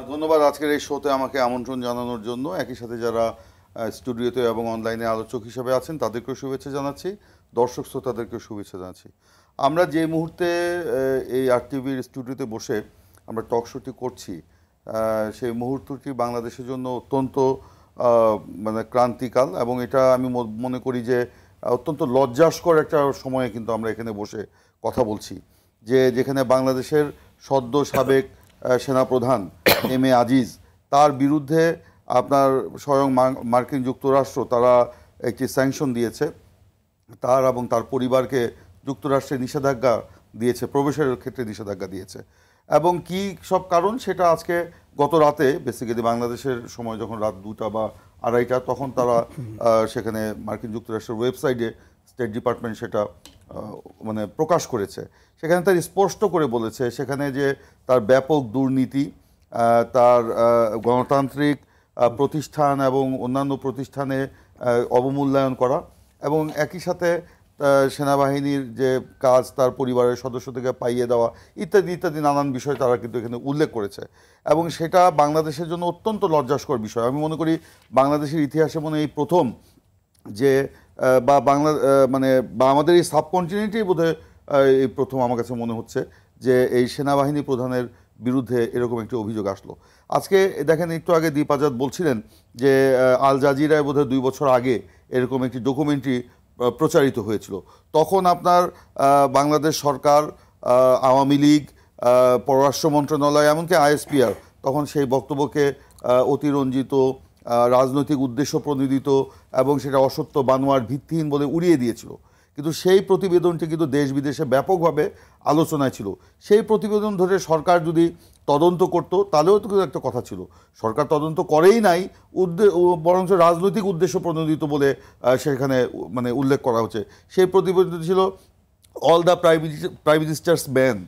ধন্যবাদ আজকের এই শোতে আমাকে আমন্ত্রণ জানানোর জন্য। একই সাথে যারা স্টুডিওতে এবং অনলাইনে আলোচক হিসেবে আছেন তাদেরকেও শুভেচ্ছা জানাচ্ছি, দর্শক শ্রোতাদেরকেও শুভেচ্ছা জানাচ্ছি। আমরা যে মুহূর্তে এই আরটিভির স্টুডিওতে বসে আমরা টক শোটি করছি, সেই মুহূর্তটি বাংলাদেশের জন্য অত্যন্ত মানে ক্রান্তিকাল, এবং এটা আমি মনে করি যে অত্যন্ত লজ্জাস্কর একটা সময়ে কিন্তু আমরা এখানে বসে কথা বলছি, যেখানে বাংলাদেশের সদ্য সাবেক সেনাপ্রধান এম এ আজিজ, তার বিরুদ্ধে আপনার স্বয়ং মার্কিন যুক্তরাষ্ট্র তারা একটি স্যাংশন দিয়েছে, তার এবং তার পরিবারকে যুক্তরাষ্ট্রে নিষেধাজ্ঞা দিয়েছে, প্রবেশের ক্ষেত্রে নিষেধাজ্ঞা দিয়েছে। এবং কি সব কারণ সেটা আজকে গত রাতে বেসিক্যালি বাংলাদেশের সময় যখন রাত 2টা বা 2:30 তখন তারা সেখানে মার্কিন যুক্তরাষ্ট্রের ওয়েবসাইটে স্টেট ডিপার্টমেন্ট সেটা মানে প্রকাশ করেছে। সেখানে তার স্পষ্ট করে বলেছে সেখানে যে তার ব্যাপক দুর্নীতি, তার গণতান্ত্রিক প্রতিষ্ঠান এবং অন্যান্য প্রতিষ্ঠানে অবমূল্যায়ন করা, এবং একই সাথে সেনাবাহিনীর যে কাজ তার পরিবারের সদস্যদেরকে পাইয়ে দেওয়া ইত্যাদি ইত্যাদি নানান বিষয় তারা কিন্তু এখানে উল্লেখ করেছে। এবং সেটা বাংলাদেশের জন্য অত্যন্ত লজ্জাস্কর বিষয়। আমি মনে করি বাংলাদেশের ইতিহাসে মনে এই প্রথম যে বা আমাদের এই সাবকন্টিনেন্টেই বোধহয় এই প্রথম আমার কাছে মনে হচ্ছে যে এই সেনাবাহিনী প্রধানের বিরুদ্ধে এরকম একটি অভিযোগ আসলো। আজকে দেখেন, একটু আগে দীপ আজাদ বলছিলেন যে আল জাজিরায় বোধহয় 2 বছর আগে এরকম একটি ডকুমেন্টারি প্রচারিত হয়েছিল। তখন আপনার বাংলাদেশ সরকার, আওয়ামী লীগ, পররাষ্ট্র মন্ত্রণালয়, এমনকি আইএসপিআর তখন সেই বক্তব্যকে অতিরঞ্জিত, রাজনৈতিক উদ্দেশ্য প্রণোদিত এবং সেটা অসত্য, বানোয়ার, ভিত্তিহীন বলে উড়িয়ে দিয়েছিল। কিন্তু সেই প্রতিবেদনটি কিন্তু দেশ বিদেশে ব্যাপকভাবে আলোচনায় ছিল। সেই প্রতিবেদন ধরে সরকার যদি তদন্ত করত তাহলেও তো একটা কথা ছিল। সরকার তদন্ত করেই নাই, বরঞ্চ রাজনৈতিক উদ্দেশ্য প্রণোদিত বলে সেখানে মানে উল্লেখ করা হচ্ছে। সেই প্রতিবেদন ছিল all the prime ministers ban,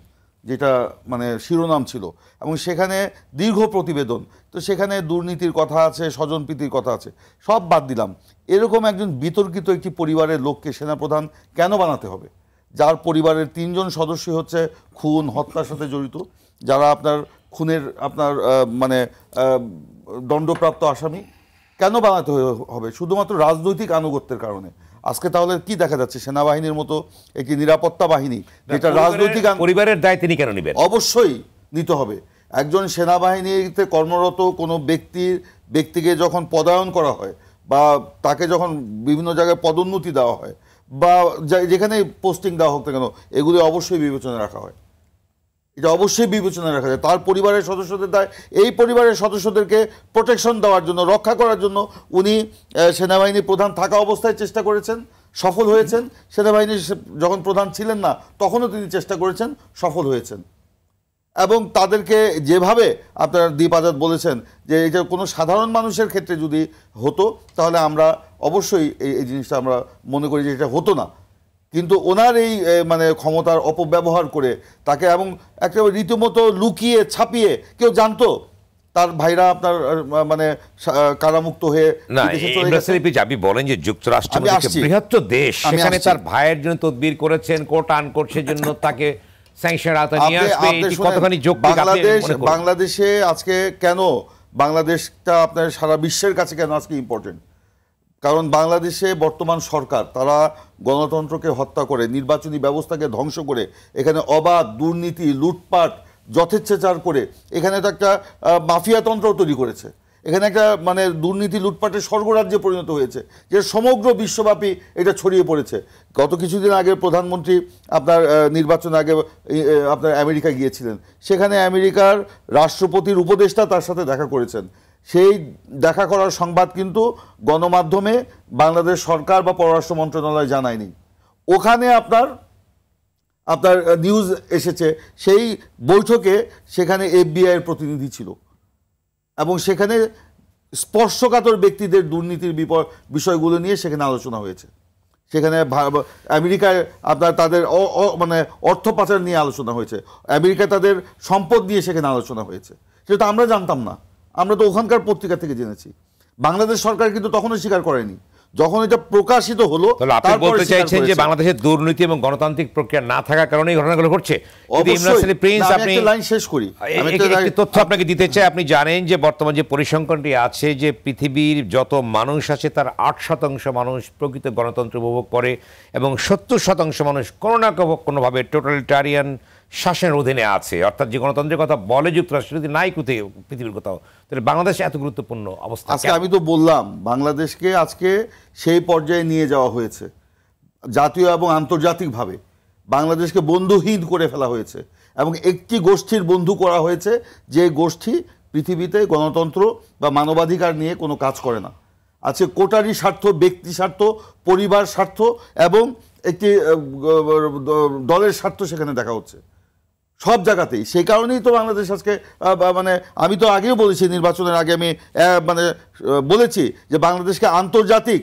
যেটা মানে শিরোনাম ছিল, এবং সেখানে দীর্ঘ প্রতিবেদন। তো সেখানে দুর্নীতির কথা আছে, স্বজনপ্রীতির কথা আছে, সব বাদ দিলাম। এরকম একজন বিতর্কিত একটি পরিবারের লোককে সেনাপ্রধান কেন বানাতে হবে, যার পরিবারের 3 জন সদস্য হচ্ছে খুন হত্যার সাথে জড়িত, যারা আপনার খুনের আপনার মানে দণ্ডপ্রাপ্ত আসামি? কেন বানাতে হবে? শুধুমাত্র রাজনৈতিক আনুগত্যের কারণে। আজকে তাহলে কি দেখা যাচ্ছে? সেনাবাহিনীর মতো একটি নিরাপত্তা বাহিনী যেটা রাজনৈতিক পরিবারের দায় তিনি কেন নেবেন? অবশ্যই নিতে হবে। একজন সেনাবাহিনীতে কর্মরত কোনো ব্যক্তিকে যখন পদায়ন করা হয় বা তাকে যখন বিভিন্ন জায়গায় পদোন্নতি দেওয়া হয় বা যেখানে পোস্টিং দেওয়া হোক না কেন, এগুলি অবশ্যই বিবেচনায় রাখা হয়। এটা অবশ্যই বিবেচনায় রাখা যায়। তার পরিবারের সদস্যদের দায় এই পরিবারের সদস্যদেরকে প্রোটেকশন দেওয়ার জন্য, রক্ষা করার জন্য উনি সেনাবাহিনী প্রধান থাকা অবস্থায় চেষ্টা করেছেন, সফল হয়েছেন। সেনাবাহিনী যখন প্রধান ছিলেন না তখনও তিনি চেষ্টা করেছেন, সফল হয়েছেন। এবং তাদেরকে যেভাবে আপনার দীপ আজাদ বলেছেন যে এটা কোনো সাধারণ মানুষের ক্ষেত্রে যদি হতো তাহলে আমরা অবশ্যই এই জিনিসটা আমরা মনে করি যে এটা হতো না। কিন্তু ওনার এই মানে ক্ষমতার অপব্যবহার করে তাকে, এবং একটা রীতিমতো লুকিয়ে ছাপিয়ে, কেউ জানতো তার ভাইরা আপনার মানে কারামুক্ত হয়ে আপনি বলেন যে যুক্তরাষ্ট্র বৃহত্তর দেশ, সেখানে তার ভাইয়ের জন্য তদবির করেছেন, কোর্ট আন করছে জন্য তাকে স্যাংশনের আওতায় নিয়ে আসবে, কতখানি যৌক্তিক? বাংলাদেশে আজকে কেন, বাংলাদেশটা আপনার সারা বিশ্বের কাছে কেন আজকে ইম্পর্টেন্ট? কারণ বাংলাদেশে বর্তমান সরকার তারা গণতন্ত্রকে হত্যা করে, নির্বাচনী ব্যবস্থাকে ধ্বংস করে, এখানে অবাধ, দুর্নীতি, লুটপাট, যথেচ্ছাচার করে এখানে তো একটা মাফিয়াতন্ত্র তৈরি করেছে। এখানে একটা মানে দুর্নীতি, লুটপাটের স্বর্গরাজ্যে পরিণত হয়েছে, যে সমগ্র বিশ্বব্যাপী এটা ছড়িয়ে পড়েছে। গত কিছুদিন আগে প্রধানমন্ত্রী আপনার নির্বাচন আগে আপনার আমেরিকা গিয়েছিলেন, সেখানে আমেরিকার রাষ্ট্রপতির উপদেষ্টা তার সাথে দেখা করেছেন। সেই দেখা করার সংবাদ কিন্তু গণমাধ্যমে বাংলাদেশ সরকার বা পররাষ্ট্র মন্ত্রণালয় জানায়নি। ওখানে আপনার নিউজ এসেছে সেই বৈঠকে সেখানে এফবিআইয়ের প্রতিনিধি ছিল, এবং সেখানে স্পর্শকাতর ব্যক্তিদের দুর্নীতির বিষয়গুলো নিয়ে সেখানে আলোচনা হয়েছে। সেখানে আমেরিকায় আপনার তাদের মানে অর্থ পাচার নিয়ে আলোচনা হয়েছে, আমেরিকায় তাদের সম্পদ নিয়ে সেখানে আলোচনা হয়েছে। সেটা আমরা জানতাম না, আমরা তো ওখানকার পত্রিকা থেকে জেনেছি। বাংলাদেশ সরকার কিন্তু তখনও স্বীকার করেনি। যখন এটা প্রকাশিত হলো আপনি বলতে চাইছেন যে বাংলাদেশের দুর্নীতি এবং গণতান্ত্রিক প্রক্রিয়া না থাকার কারণে এই ঘটনাগুলো ঘটছে। প্রিন্স, আপনি লাইন শেষ করি, একটি তথ্য আপনাকে দিতে চাই। আপনি জানেন যে বর্তমান যে পরিসংখ্যানটি আছে যে পৃথিবীর যত মানুষ আছে তার 8% মানুষ প্রকৃত গণতন্ত্র উপভোগ করে এবং 70% মানুষ কোনো না কোনোভাবে টোটালিটারিয়ান শাসনের অধীনে আছে। অর্থাৎ যে গণতন্ত্রের কথা বলে যুক্তরাষ্ট্র যদি নাই কোথায় পৃথিবীর কোথাও, তাহলে বাংলাদেশ এত গুরুত্বপূর্ণ অবস্থা। আজকে আমি তো বললাম বাংলাদেশকে আজকে সেই পর্যায়ে নিয়ে যাওয়া হয়েছে, জাতীয় এবং আন্তর্জাতিকভাবে বাংলাদেশকে বন্ধুহীন করে ফেলা হয়েছে এবং একটি গোষ্ঠীর বন্ধু করা হয়েছে যে গোষ্ঠী পৃথিবীতে গণতন্ত্র বা মানবাধিকার নিয়ে কোনো কাজ করে না। আজকে কোটারি স্বার্থ, ব্যক্তি স্বার্থ, পরিবার স্বার্থ এবং একটি দলের স্বার্থ সেখানে দেখা হচ্ছে সব জায়গাতেই। সেই কারণেই তো বাংলাদেশ আজকে মানে আমি তো আগেও বলেছি, নির্বাচনের আগে আমি মানে বলেছি যে বাংলাদেশকে আন্তর্জাতিক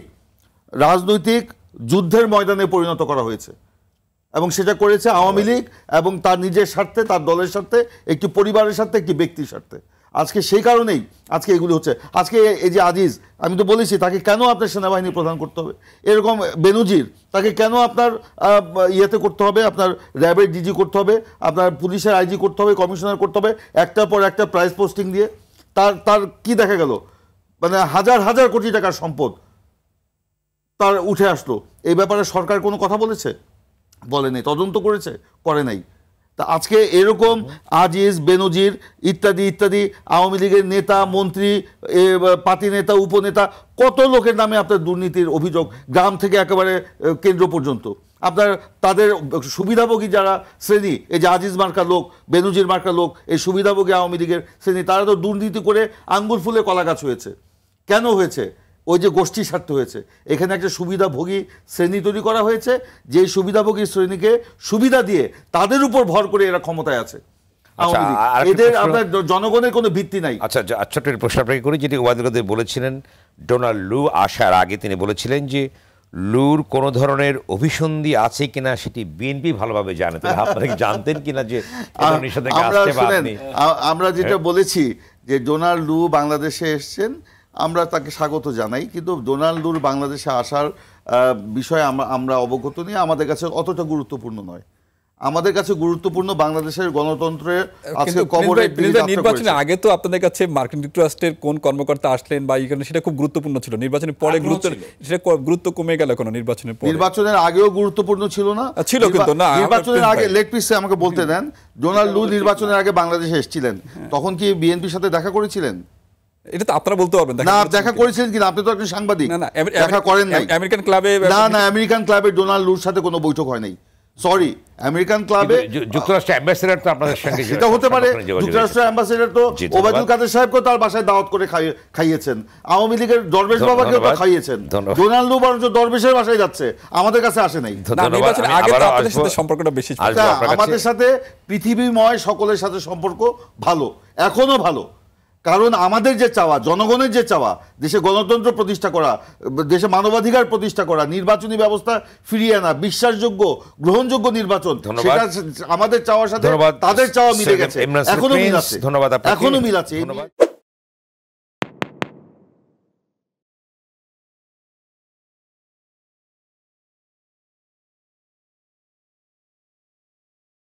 রাজনৈতিক যুদ্ধের ময়দানে পরিণত করা হয়েছে এবং সেটা করেছে আওয়ামী লীগ এবং তার নিজের স্বার্থে, তার দলের স্বার্থে, একটি পরিবারের স্বার্থে, একটি ব্যক্তির স্বার্থে। আজকে সেই কারণেই আজকে এগুলি হচ্ছে। আজকে এই যে আজিজ, আমি তো বলেছি তাকে কেন আপনার সেনাবাহিনী প্রধান করতে হবে, এরকম বেনজির তাকে কেন আপনার ইয়েতে করতে হবে, আপনার র্যাবের ডিজি করতে হবে, আপনার পুলিশের আইজি করতে হবে, কমিশনার করতে হবে, একটার পর একটা প্রাইজ পোস্টিং দিয়ে। তার কি দেখা গেল, মানে হাজার হাজার কোটি টাকার সম্পদ তার উঠে আসলো। এই ব্যাপারে সরকার কোনো কথা বলেছে? বলেনি। তদন্ত করেছে? করে নাই। তা আজকে এরকম আজিজ, বেনজির ইত্যাদি ইত্যাদি আওয়ামী লীগের নেতা, মন্ত্রী, পাতি নেতা, উপনেতা, কত লোকের নামে আপনার দুর্নীতির অভিযোগ, গ্রাম থেকে একেবারে কেন্দ্র পর্যন্ত। আপনার তাদের সুবিধাভোগী যারা শ্রেণী, এই যে আজিজ মার্কা লোক, বেনজির মার্কা লোক, এই সুবিধাভোগী আওয়ামী লীগের শ্রেণী, তারা তো দুর্নীতি করে আঙ্গুর ফুলে কলা গাছ হয়েছে। কেন হয়েছে? ওই যে গোষ্ঠী স্বার্থ হয়েছে। এখানে একটা সুবিধাভোগী শ্রেণী তৈরি করা হয়েছে, যে সুবিধাভোগী শ্রেণীকে সুবিধা দিয়ে তাদের উপর ভর করে এরা ক্ষমতায় আছে। এদের আপনার জনগণের কোনো ভিত্তি নাই। আচ্ছা, ছোট্ট প্রশ্ন আপনাকে করি, যেটি ওয়াদুল কাদের বলেছিলেন ডোনাল্ড লু আসার আগে, তিনি বলেছিলেন যে লুর কোনো ধরনের অভিসন্ধি আছে কিনা সেটি বিএনপি ভালোভাবে জানে। আপনারা কি জানতেন কিনা যে আমরা যেটা বলেছি যে ডোনাল্ড লু বাংলাদেশে এসছেন, আমরা তাকে স্বাগত জানাই, কিন্তু ডোনাল্ড লুর বাংলাদেশে আসার বিষয়ে আমরা অবগত নিয়ে আমাদের কাছে অতটা গুরুত্বপূর্ণ নয়। আমাদের কাছে গুরুত্বপূর্ণ বাংলাদেশের গণতন্ত্রের আজকে নির্বাচনের আগে তো আপনাদের কাছে মার্কিন যুক্তরাষ্ট্রের কোন কর্মকর্তা আসলেন বা সেটা খুব গুরুত্বপূর্ণ ছিল। নির্বাচনের পরে গুরুত্ব কমে গেল কেন? নির্বাচনের আগেও গুরুত্বপূর্ণ ছিল না, ছিল কিন্তু না। নির্বাচনের আগে লেগ পিসে আমাকে বলতে দেন, ডোনাল্ড লু নির্বাচনের আগে বাংলাদেশে এসেছিলেন, তখন কি বিএনপির সাথে দেখা করেছিলেন? এটা তো আপনারা বলতে পারবেন না। দেখা করেছিলেন কিনা? আপনি তো একজন সাংবাদিক, দেখা করেন নাই। আমেরিকান ক্লাবে না, আমেরিকান ক্লাবে ডোনাল্ড লুর সাথে কোনো বৈঠক হয় নাই। সরি, আমেরিকান ক্লাবে যুক্তরাষ্ট্রের অ্যাম্বাসেডর তো আপনাদের সঙ্গে, সেটা হতে পারে। যুক্তরাষ্ট্রের অ্যাম্বাসেডর তো ওবায়দুল কাদের সাহেবকে তার বাসায় দাওয়াত করে খাইয়েছেন, আওয়ামী লীগের দরবেশ বাবাকেও তো খাইয়েছেন। ডোনাল্ড লু বরঞ্চ দরবেশের বাসায় যাচ্ছে, আমাদের কাছে আসে নাই। সম্পর্কটা বেশি, আমাদের সাথে পৃথিবীময় সকলের সাথে সম্পর্ক ভালো, এখনো ভালো। কারণ আমাদের যে চাওয়া, জনগণের যে চাওয়া, দেশে গণতন্ত্র প্রতিষ্ঠা করা, দেশে মানবাধিকার প্রতিষ্ঠা করা, নির্বাচনী ব্যবস্থা ফিরিয়ে আনা, বিশ্বাসযোগ্য গ্রহণযোগ্য নির্বাচন, সেটা আমাদের চাওয়ার সাথে তাদের চাওয়া মিলে গেছে, এখনো মিল আছে।